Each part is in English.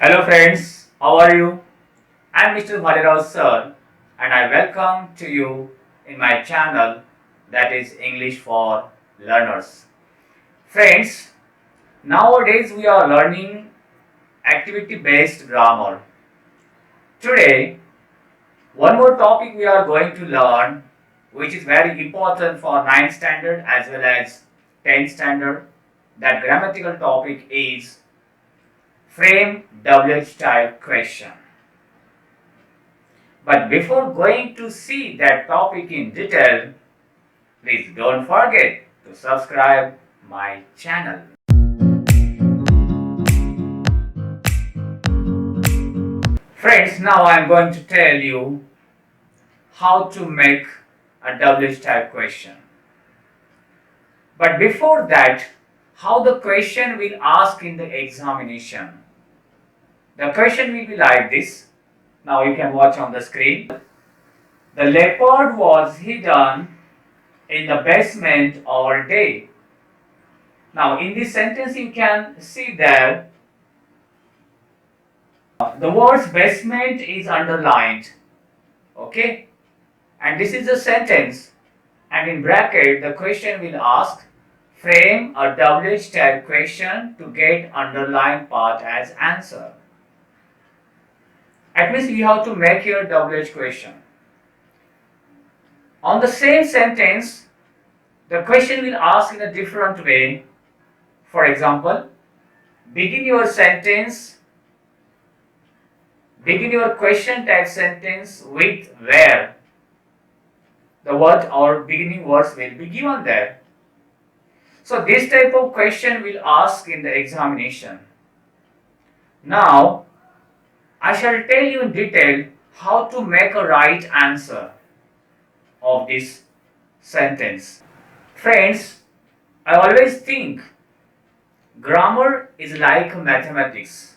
Hello friends, how are you? I am Mr. Bhalerao sir and I welcome to you in my channel that is English for Learners. Friends, nowadays we are learning activity based grammar. Today, one more topic we are going to learn which is very important for 9th standard as well as 10th standard. That grammatical topic is frame WH type question. But before going to see that topic in detail, please don't forget to subscribe my channel. Friends, now I am going to tell you how to make a WH type question. But before that, how the question will ask in the examination. The question will be like this. Now you can watch on the screen. The leopard was hidden in the basement all day. Now in this sentence you can see that the word basement is underlined. Okay, and this is a sentence, and in bracket the question will ask frame a WH type question to get underlined part as answer. That means you have to make your WH question. On the same sentence, the question will ask in a different way. For example, begin your question type sentence with where. The word or beginning words will be given there. So this type of question will ask in the examination. Now, I shall tell you in detail how to make a right answer of this sentence. Friends, I always think grammar is like mathematics.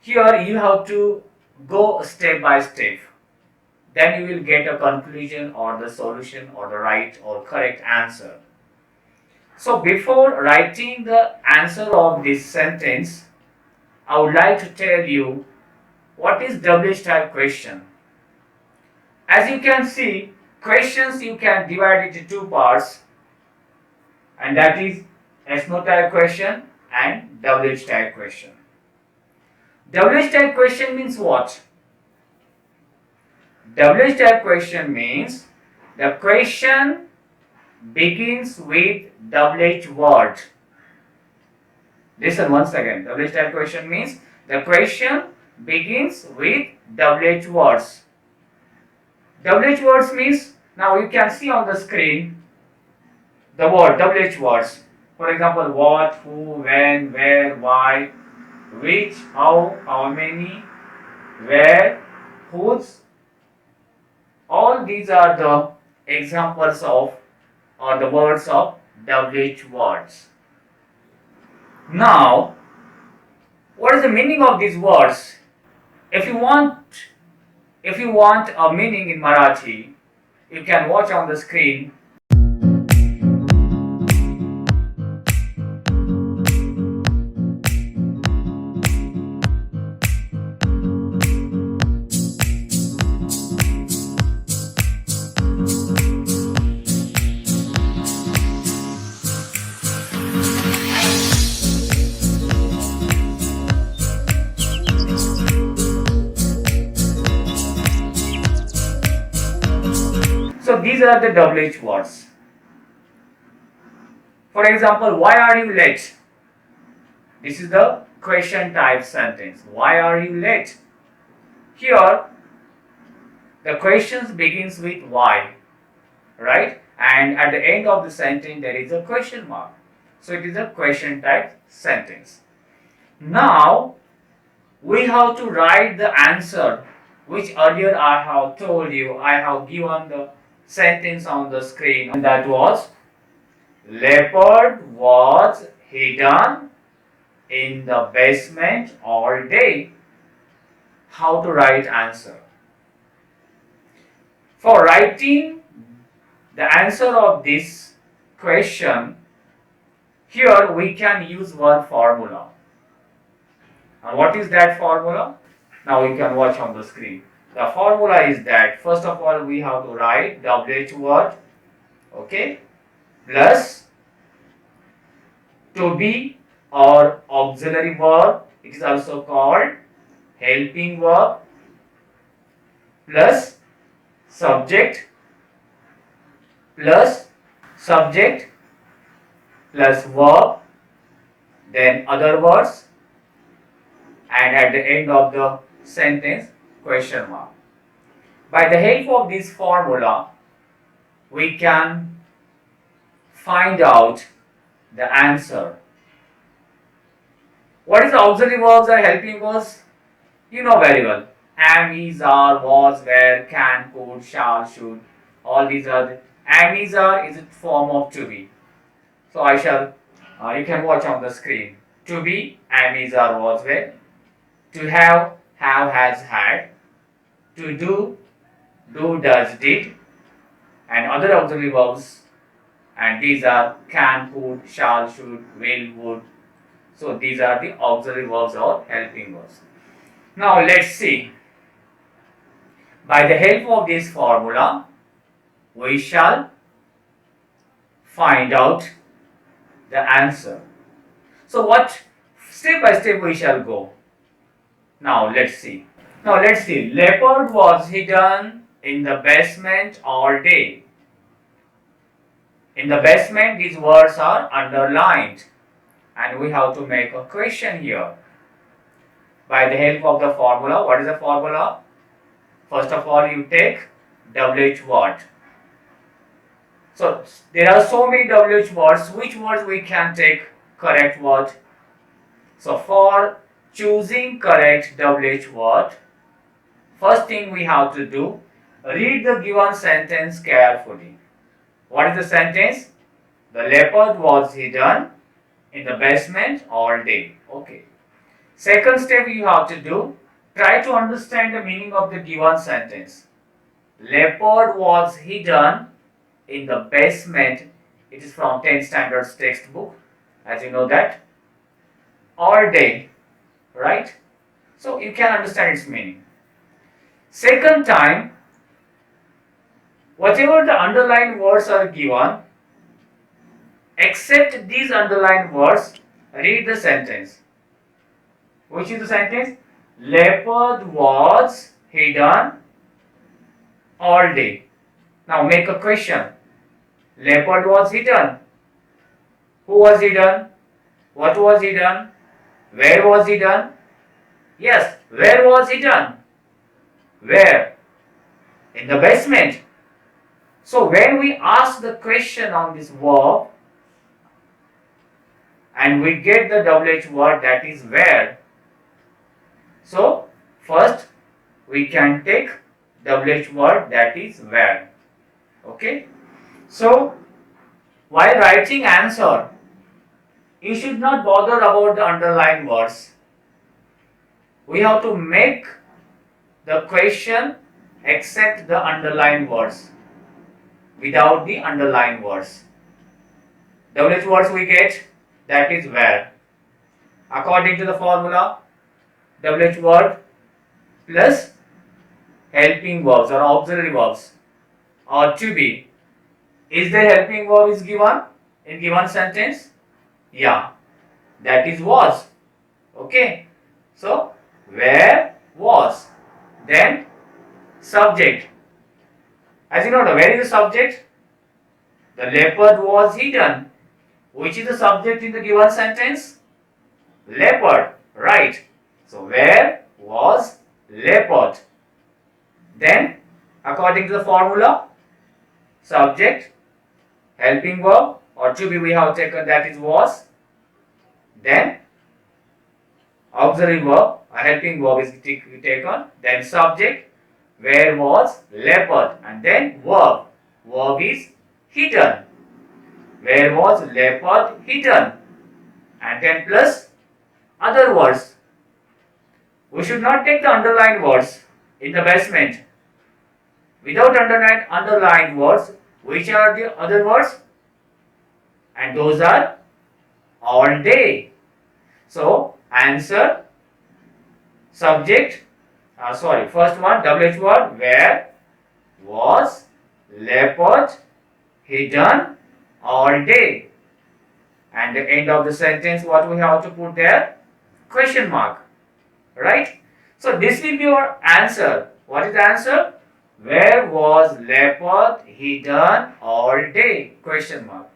Here you have to go step by step. Then you will get a conclusion or the solution or the right or correct answer. So before writing the answer of this sentence, I would like to tell you what is WH type question. As you can see, questions you can divide it into two parts, and that is SNO type question and WH type question. WH type question means what? WH type question means the question begins with WH word. Listen once again. WH type question means the question begins with WH words. WH words means, now you can see on the screen the word WH words. For example, what, who, when, where, why, which, how many, where, whose. All these are the examples of or the words of WH words. Now, what is the meaning of these words? If you want a meaning in Marathi, you can watch on the screen. So these are the WH words. For example, why are you late? This is the question type sentence. Why are you late? Here, the question begins with why, right? And at the end of the sentence, there is a question mark. So it is a question type sentence. Now, we have to write the answer, which earlier I have told you. I have given the sentence on the screen, and that was leopard was hidden in the basement all day. How to write answer? For writing the answer of this question, here we can use one formula. And what is that formula? Now you can watch on the screen. The formula is that first of all we have to write WH word, okay, plus to be or auxiliary verb, it is also called helping verb, plus subject plus subject plus verb, then other words, and at the end of the sentence question mark. By the help of this formula we can find out the answer. What is auxiliary verbs or helping verbs? You know very well. Am, is, are, was, were, can, could, shall, should. All these are the am, is, are is a form of to be. So I shall, you can watch on the screen. To be, am, is, are, was, were. To have, has, had. To do, does, did. And other auxiliary verbs. And these are can, could, shall, should, will, would. So these are the auxiliary verbs or helping verbs. Now let's see. By the help of this formula, we shall find out the answer. So what step by step we shall go. Now let's see. Leopard was hidden in the basement all day. In the basement, these words are underlined. And we have to make a question here. By the help of the formula, what is the formula? First of all, you take WH word. So there are so many WH words. Which words we can take correct word? So for choosing correct WH word, first thing we have to do, read the given sentence carefully. What is the sentence? The leopard was hidden in the basement all day. Okay. Second step you have to do, try to understand the meaning of the given sentence. Leopard was hidden in the basement. It is from 10th standards textbook, as you know that. All day, right? So you can understand its meaning. Second time, whatever the underlined words are given, except these underlined words, read the sentence. Which is the sentence? Leopard was hidden all day. Now make a question. Leopard was hidden. Who was hidden? What was hidden? Where was hidden? Yes, where was hidden? Where? In the basement. So when we ask the question on this verb and we get the WH word, that is where. So first we can take WH word, that is where. Okay. So while writing answer, you should not bother about the underlined words. We have to make the question except the underlined words, without the underlined words. WH words we get, that is where. According to the formula, WH word plus helping verbs or auxiliary verbs or to be. Is the helping verb is given in given sentence? Yeah, that is was. Okay. So where was. Then subject. As you know, where is the subject? The leopard was hidden. Which is the subject in the given sentence? Leopard, right. So where was leopard? Then according to the formula, subject, helping verb or to be we have taken, that is was. Then auxiliary verb, a helping verb is taken. Then subject, where was leopard, and then verb. Verb is hidden. Where was leopard hidden? And then plus other words. We should not take the underlined words in the basement. Without underlined words, which are the other words? And those are all day. So answer subject, first one, WH word, where was leopard hidden all day? And the end of the sentence, what we have to put there? Question mark. Right? So this will be your answer. What is the answer? Where was leopard hidden all day? Question mark.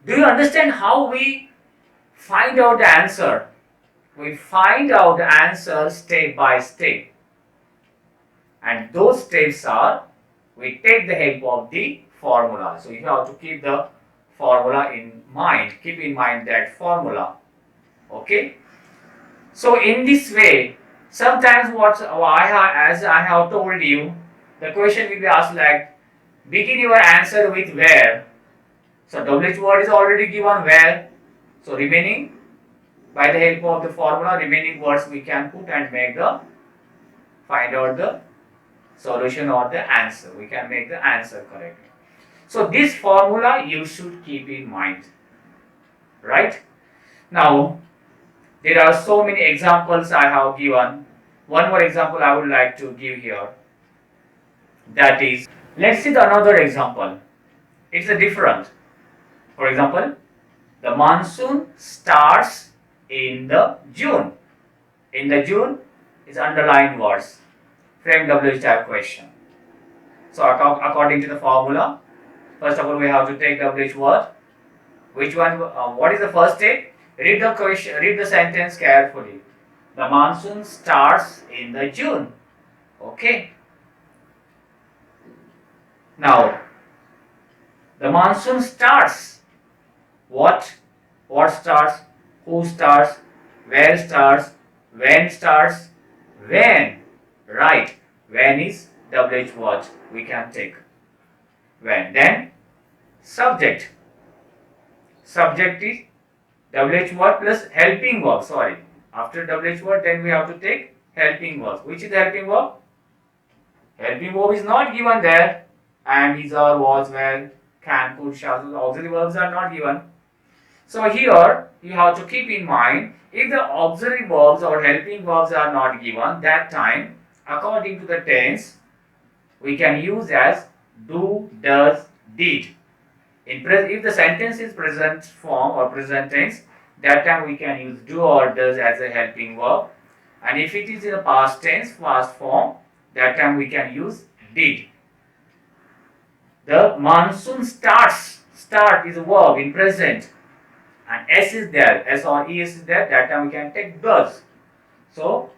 Do you understand how we find out the answer? We find out the answer step by step. And those steps are, we take the help of the formula. So you have to keep the formula in mind. Keep in mind that formula. Okay. So in this way, sometimes as I have told you, the question will be asked like, begin your answer with where. So WH word is already given where. So remaining, by the help of the formula, remaining words we can put and find out the solution or the answer. We can make the answer correctly. So this formula you should keep in mind. Right? Now, there are so many examples I have given. One more example I would like to give here. That is, let's see another example. It's a different. For example, the monsoon starts in the June. In the June is underlined words. Frame WH type question. So according to the formula, first of all we have to take WH word. Which one? What is the first step? Read the question. Read the sentence carefully. The monsoon starts in the June. Okay. Now, the monsoon starts. What? What starts? Who starts? Where starts? When starts? When? Right. When is WH word. We can take. When. Then, subject. Subject is WH word plus helping verb. Sorry. After WH word, then we have to take helping verb. Which is the helping verb? Helping verb is not given there. And, is, are, was, were, can, could, shall. So auxiliary verbs are not given. So here you have to keep in mind, if the auxiliary verbs or helping verbs are not given, that time according to the tense we can use as do, does, did. If the sentence is present form or present tense, that time we can use do or does as a helping verb. And if it is in the past tense, past form, that time we can use did. The monsoon starts. Start is a verb in present. And S is there. S or ES is there. That time we can take does. So,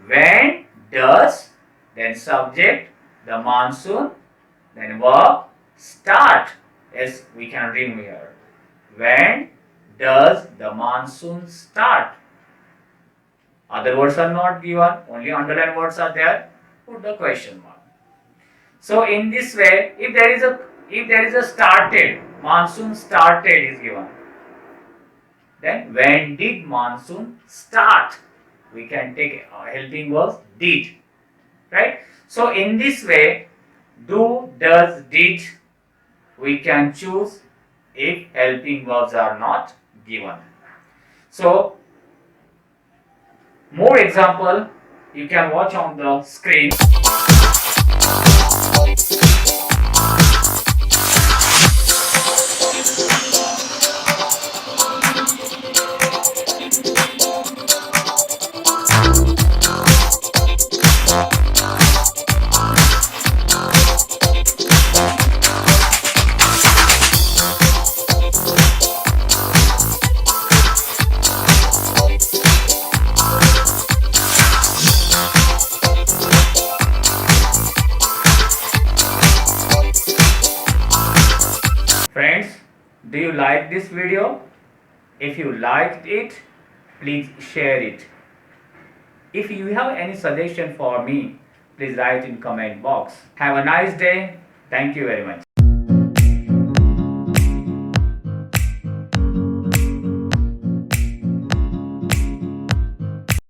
when does, then subject, the monsoon, then verb, start. Yes, we can remove here. When does the monsoon start? Other words are not given, only underlined words are there. Put the question mark. So in this way, if there is a started, monsoon started is given. Then when did monsoon start? We can take helping verbs did. Right? So in this way, do, does, did, we can choose if helping verbs are not given. So, more example you can watch on the screen. Friends, do you like this video? If you liked it, please share it. If you have any suggestion for me, please write in comment box. Have a nice day. Thank you very much.